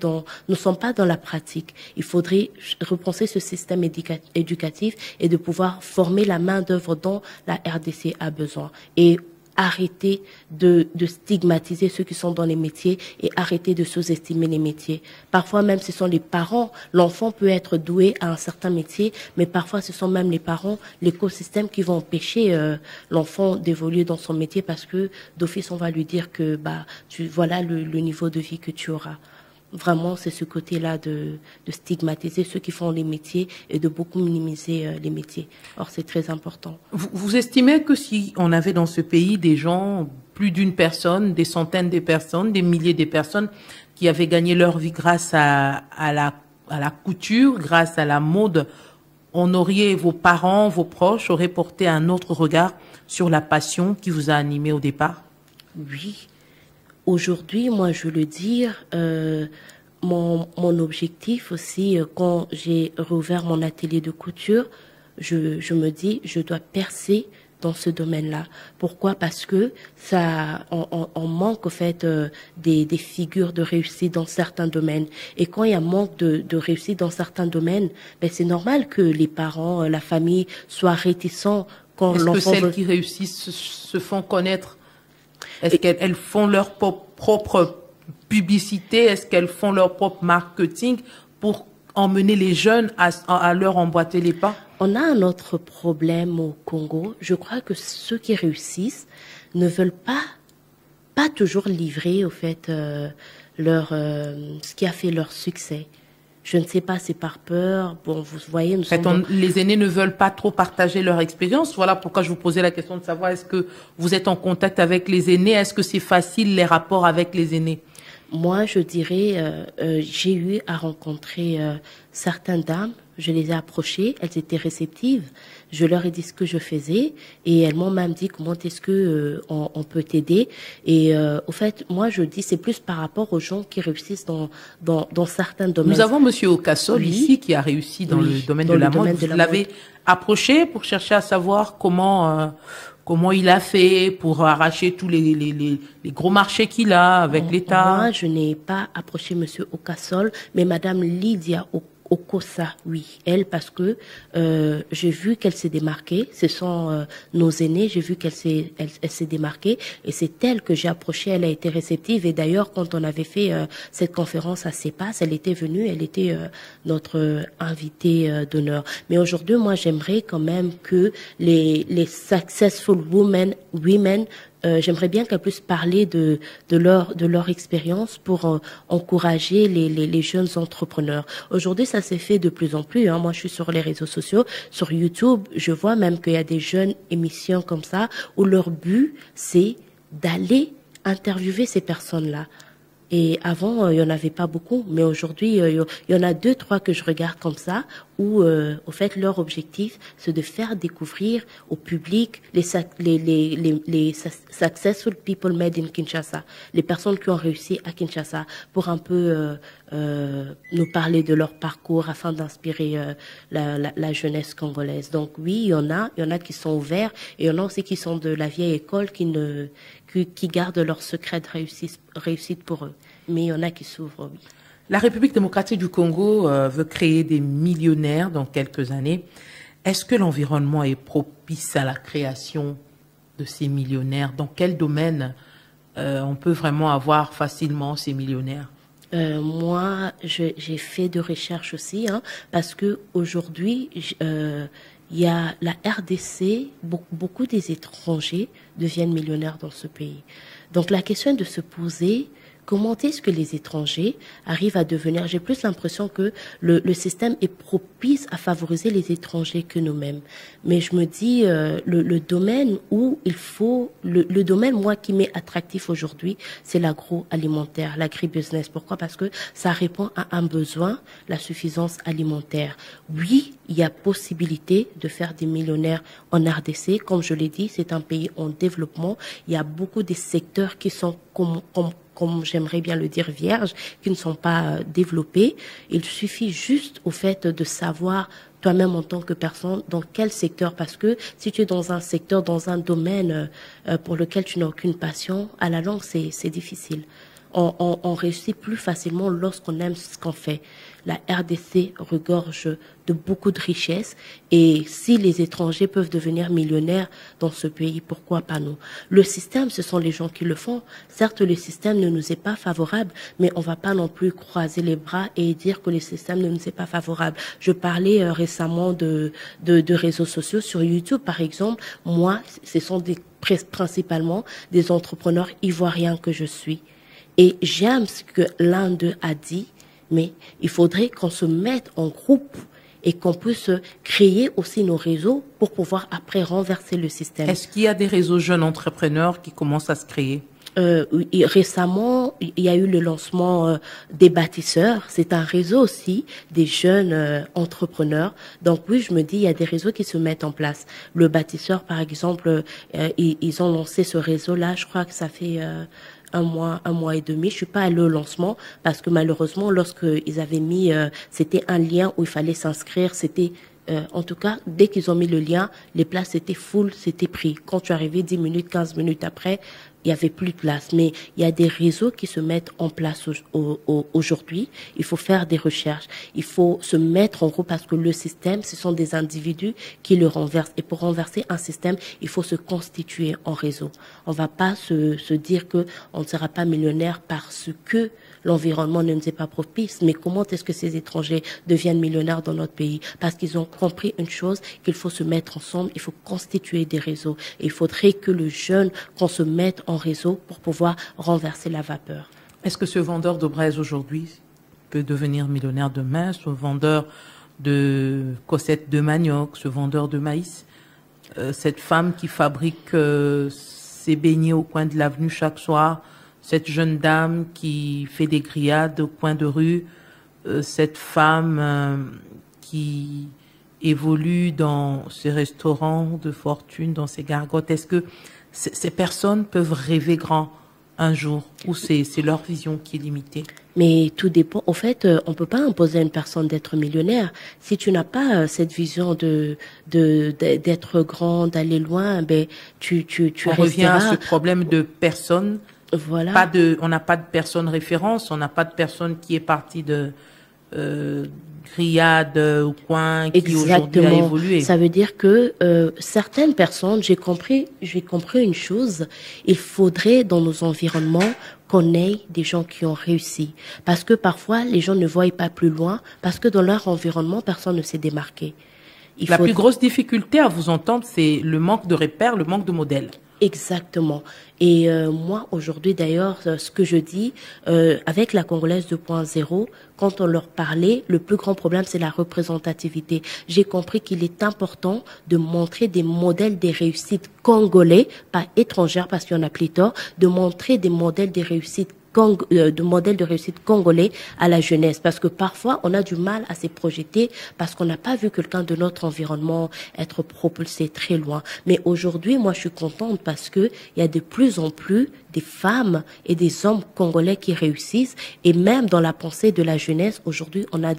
nous sommes pas dans la pratique. Il faudrait repenser ce système éducatif et de pouvoir former la main d'œuvre dont la RDC a besoin. Et arrêter de stigmatiser ceux qui sont dans les métiers et arrêter de sous-estimer les métiers. Parfois même ce sont les parents, l'enfant peut être doué à un certain métier, mais parfois ce sont même les parents, l'écosystème qui vont empêcher l'enfant d'évoluer dans son métier parce que d'office on va lui dire que voilà le niveau de vie que tu auras. Vraiment, c'est ce côté-là de stigmatiser ceux qui font les métiers et de beaucoup minimiser les métiers. Or, c'est très important. Vous estimez que si on avait dans ce pays des gens, plus d'une personne, des centaines de personnes, des milliers de personnes qui avaient gagné leur vie grâce à la couture, grâce à la mode, vos parents, vos proches auraient porté un autre regard sur la passion qui vous a animé au départ? Oui. Aujourd'hui, moi, je veux le dire, mon objectif aussi, quand j'ai rouvert mon atelier de couture, je me dis, je dois percer dans ce domaine-là. Pourquoi? Parce que on manque, en fait, des figures de réussite dans certains domaines. Et quand il y a manque de réussite dans certains domaines, c'est normal que les parents, la famille soient réticents quand l'enfant... Est-ce que celles qui réussissent se font connaître? Est-ce qu'elles font leur propre publicité? Est-ce qu'elles font leur propre marketing pour emmener les jeunes à leur emboîter les pas? On a un autre problème au Congo. Je crois que ceux qui réussissent ne veulent pas toujours livrer, au fait, ce qui a fait leur succès. Je ne sais pas, c'est par peur. Bon, vous voyez, les aînés ne veulent pas trop partager leur expérience. Voilà pourquoi je vous posais la question de savoir est-ce que vous êtes en contact avec les aînés? Est-ce que c'est facile les rapports avec les aînés? Moi, je dirais, j'ai eu à rencontrer certaines dames. Je les ai approchées, elles étaient réceptives. Je leur ai dit ce que je faisais et elles m'ont même dit comment est-ce que on peut t'aider. Et au fait, moi je dis c'est plus par rapport aux gens qui réussissent dans certains domaines. Nous avons Monsieur Okassol ici qui a réussi dans le domaine de la mode. Vous l'avez approché pour chercher à savoir comment il a fait pour arracher tous les gros marchés qu'il a avec l'État. Moi, je n'ai pas approché Monsieur Okassol, mais Madame Lydia Okosa, oui, elle, parce que j'ai vu qu'elle s'est démarquée. Ce sont nos aînés, j'ai vu qu'elle s'est démarquée et c'est elle que j'ai approchée. Elle a été réceptive et d'ailleurs, quand on avait fait cette conférence à CEPAS, elle était venue, elle était notre invitée d'honneur. Mais aujourd'hui, moi, j'aimerais quand même que les successful women j'aimerais bien qu'elles puissent parler de leur expérience pour encourager les jeunes entrepreneurs. Aujourd'hui, ça s'est fait de plus en plus. Moi, je suis sur les réseaux sociaux, sur YouTube. Je vois même qu'il y a des jeunes émissions comme ça où leur but, c'est d'aller interviewer ces personnes-là. Et avant, il y en avait pas beaucoup, mais aujourd'hui, il y en a 2, 3 que je regarde comme ça, où, au fait, leur objectif, c'est de faire découvrir au public les successful people made in Kinshasa, les personnes qui ont réussi à Kinshasa, pour un peu nous parler de leur parcours afin d'inspirer la jeunesse congolaise. Donc oui, il y en a qui sont ouverts, et il y en a aussi qui sont de la vieille école qui gardent leur secret de réussite pour eux. Mais il y en a qui s'ouvrent, oui. La République démocratique du Congo veut créer des millionnaires dans quelques années. Est-ce que l'environnement est propice à la création de ces millionnaires? Dans quel domaine on peut vraiment avoir facilement ces millionnaires? Moi, j'ai fait de recherches aussi, parce que aujourd'hui, il y a la RDC, beaucoup des étrangers deviennent millionnaires dans ce pays. Donc la question est de se poser, comment est-ce que les étrangers arrivent à devenir... J'ai plus l'impression que le système est propice à favoriser les étrangers que nous-mêmes. Mais je me dis, le domaine où il faut... Le domaine, moi, qui m'est attractif aujourd'hui, c'est l'agroalimentaire, l'agribusiness. Pourquoi? Parce que ça répond à un besoin, la suffisance alimentaire. Oui, il y a possibilité de faire des millionnaires en RDC. Comme je l'ai dit, c'est un pays en développement. Il y a beaucoup de secteurs qui sont comme j'aimerais bien le dire, vierges, qui ne sont pas développés. Il suffit juste au fait de savoir toi-même en tant que personne dans quel secteur, parce que si tu es dans un secteur, dans un domaine pour lequel tu n'as aucune passion, à la longue c'est difficile. on réussit plus facilement lorsqu'on aime ce qu'on fait. La RDC regorge de beaucoup de richesses et si les étrangers peuvent devenir millionnaires dans ce pays, pourquoi pas nous? Le système, ce sont les gens qui le font. Certes, le système ne nous est pas favorable, mais on va pas non plus croiser les bras et dire que le système ne nous est pas favorable. Je parlais récemment de réseaux sociaux sur YouTube, par exemple. Moi, ce sont principalement des entrepreneurs ivoiriens que je suis. Et j'aime ce que l'un d'eux a dit, mais il faudrait qu'on se mette en groupe et qu'on puisse créer aussi nos réseaux pour pouvoir après renverser le système. Est-ce qu'il y a des réseaux jeunes entrepreneurs qui commencent à se créer? Récemment, il y a eu le lancement des bâtisseurs. C'est un réseau aussi des jeunes entrepreneurs. Donc oui, je me dis, il y a des réseaux qui se mettent en place. Le bâtisseur, par exemple, ils ont lancé ce réseau-là. Je crois que ça fait un mois et demi. Je suis pas allée au lancement parce que malheureusement, lorsqu'ils avaient mis, c'était un lien où il fallait s'inscrire. C'était en tout cas, dès qu'ils ont mis le lien, les places étaient full, c'était pris. Quand tu arrivais 10 minutes, 15 minutes après, il y avait plus de place. Mais il y a des réseaux qui se mettent en place aujourd'hui. Il faut faire des recherches. Il faut se mettre en groupe parce que le système, ce sont des individus qui le renversent. Et pour renverser un système, il faut se constituer en réseau. On va pas se dire que on ne sera pas millionnaire parce que l'environnement ne nous est pas propice. Mais comment est-ce que ces étrangers deviennent millionnaires dans notre pays? Parce qu'ils ont compris une chose, qu'il faut se mettre ensemble, il faut constituer des réseaux. Et il faudrait que le jeune, qu'on se mette en réseau pour pouvoir renverser la vapeur. Est-ce que ce vendeur de braise aujourd'hui peut devenir millionnaire demain? Ce vendeur de cossettes de manioc, ce vendeur de maïs, cette femme qui fabrique ses beignets au coin de l'avenue chaque soir, cette jeune dame qui fait des grillades au coin de rue, cette femme qui évolue dans ces restaurants de fortune, dans ces gargotes. Est-ce que ces personnes peuvent rêver grand un jour ou c'est leur vision qui est limitée? Mais tout dépend. Au fait, on peut pas imposer à une personne d'être millionnaire. Si tu n'as pas cette vision d'être grand, d'aller loin, ben tu on revient à ce problème de personnes. Voilà. On n'a pas de personne référence, on n'a pas de personne qui est partie de grillade au coin, qui aujourd'hui a évolué. Ça veut dire que certaines personnes, j'ai compris une chose, il faudrait dans nos environnements qu'on ait des gens qui ont réussi. Parce que parfois, les gens ne voient pas plus loin, parce que dans leur environnement, personne ne s'est démarqué. La plus grosse difficulté à vous entendre, c'est le manque de repères, le manque de modèles. Exactement. Et moi, aujourd'hui, d'ailleurs, ce que je dis, avec la Congolaise 2.0, quand on leur parlait, le plus grand problème, c'est la représentativité. J'ai compris qu'il est important de montrer des modèles des réussites congolais, pas étrangères, parce qu'il y en a pléthore, de montrer des modèles des réussites de modèles de réussite congolais à la jeunesse, parce que parfois on a du mal à se projeter parce qu'on n'a pas vu quelqu'un de notre environnement être propulsé très loin. Mais aujourd'hui, moi je suis contente parce que il y a de plus en plus des femmes et des hommes congolais qui réussissent, et même dans la pensée de la jeunesse aujourd'hui on a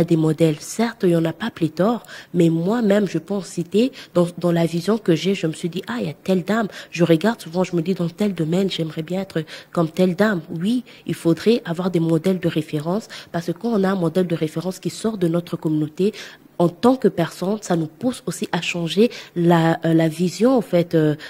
des modèles. Certes, il y en a pas pléthore, mais moi-même je peux en citer dans la vision que j'ai. Je me suis dit il y a telle dame, je regarde souvent, je me dis dans tel domaine j'aimerais bien être comme telle dame. Oui, il faudrait avoir des modèles de référence, parce que quand on a un modèle de référence qui sort de notre communauté, en tant que personne, ça nous pousse aussi à changer la vision en fait de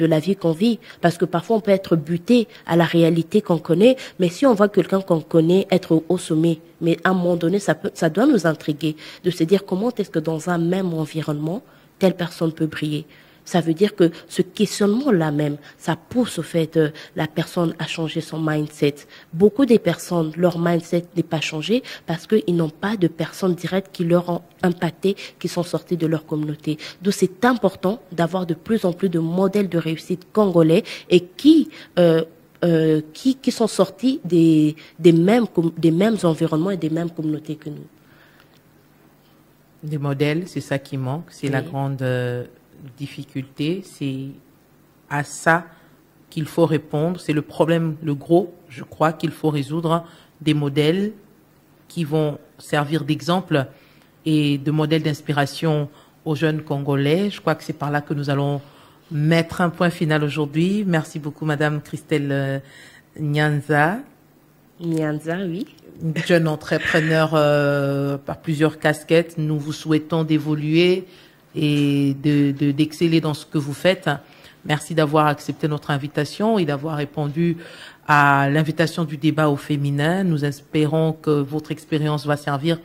la vie qu'on vit, parce que parfois on peut être buté à la réalité qu'on connaît, mais si on voit quelqu'un qu'on connaît être au sommet, mais à un moment donné ça doit nous intriguer de se dire comment est-ce que dans un même environnement telle personne peut briller. Ça veut dire que ce questionnement-là même, ça pousse au fait la personne à changer son mindset. Beaucoup des personnes, leur mindset n'est pas changé parce qu'ils n'ont pas de personnes directes qui leur ont impacté, qui sont sorties de leur communauté. Donc c'est important d'avoir de plus en plus de modèles de réussite congolais et qui sont sortis des mêmes environnements et des mêmes communautés que nous. Des modèles, c'est ça qui manque, c'est la grande difficulté, c'est à ça qu'il faut répondre, c'est le problème, le gros, je crois qu'il faut résoudre, des modèles qui vont servir d'exemple et de modèle d'inspiration aux jeunes Congolais. Je crois que c'est par là que nous allons mettre un point final aujourd'hui. Merci beaucoup, Madame Christelle Nyanza. Nyanza, oui. Jeune entrepreneur par plusieurs casquettes. Nous vous souhaitons d'évoluer et d'exceller dans ce que vous faites. Merci d'avoir accepté notre invitation et d'avoir répondu à l'invitation du débat au féminin. Nous espérons que votre expérience va servir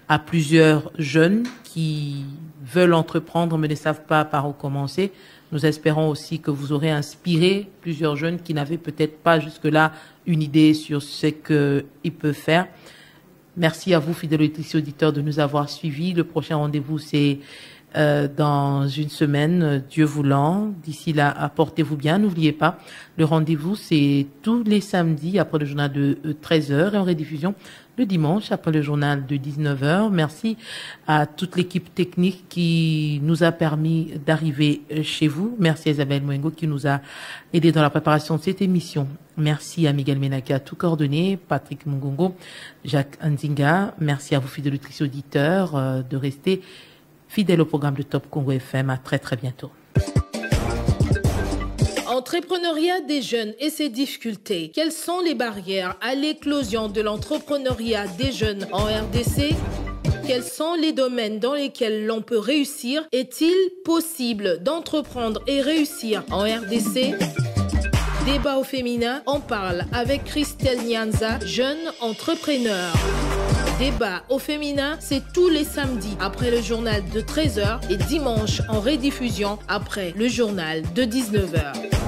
à plusieurs jeunes qui veulent entreprendre mais ne savent pas par où commencer. Nous espérons aussi que vous aurez inspiré plusieurs jeunes qui n'avaient peut-être pas jusque-là une idée sur ce qu'ils peuvent faire. Merci à vous, fidèles auditeurs, de nous avoir suivis. Le prochain rendez-vous, c'est dans une semaine, Dieu voulant. D'ici là, apportez-vous bien. N'oubliez pas, le rendez-vous, c'est tous les samedis après le journal de 13h et en rediffusion le dimanche après le journal de 19h. Merci à toute l'équipe technique qui nous a permis d'arriver chez vous. Merci à Isabelle Mwengo qui nous a aidé dans la préparation de cette émission. Merci à Miguel Menaka, tout coordonné, Patrick Mungongo, Jacques Andinga. Merci à vous, fidèles auditeurs, de rester fidèle au programme de Top Congo FM. À très très bientôt. Entrepreneuriat des jeunes et ses difficultés. Quelles sont les barrières à l'éclosion de l'entrepreneuriat des jeunes en RDC? Quels sont les domaines dans lesquels l'on peut réussir? Est-il possible d'entreprendre et réussir en RDC? Débat au féminin, on parle avec Christelle Nyanza, jeune entrepreneur. Débat au féminin, c'est tous les samedis après le journal de 13h et dimanche en rediffusion après le journal de 19h.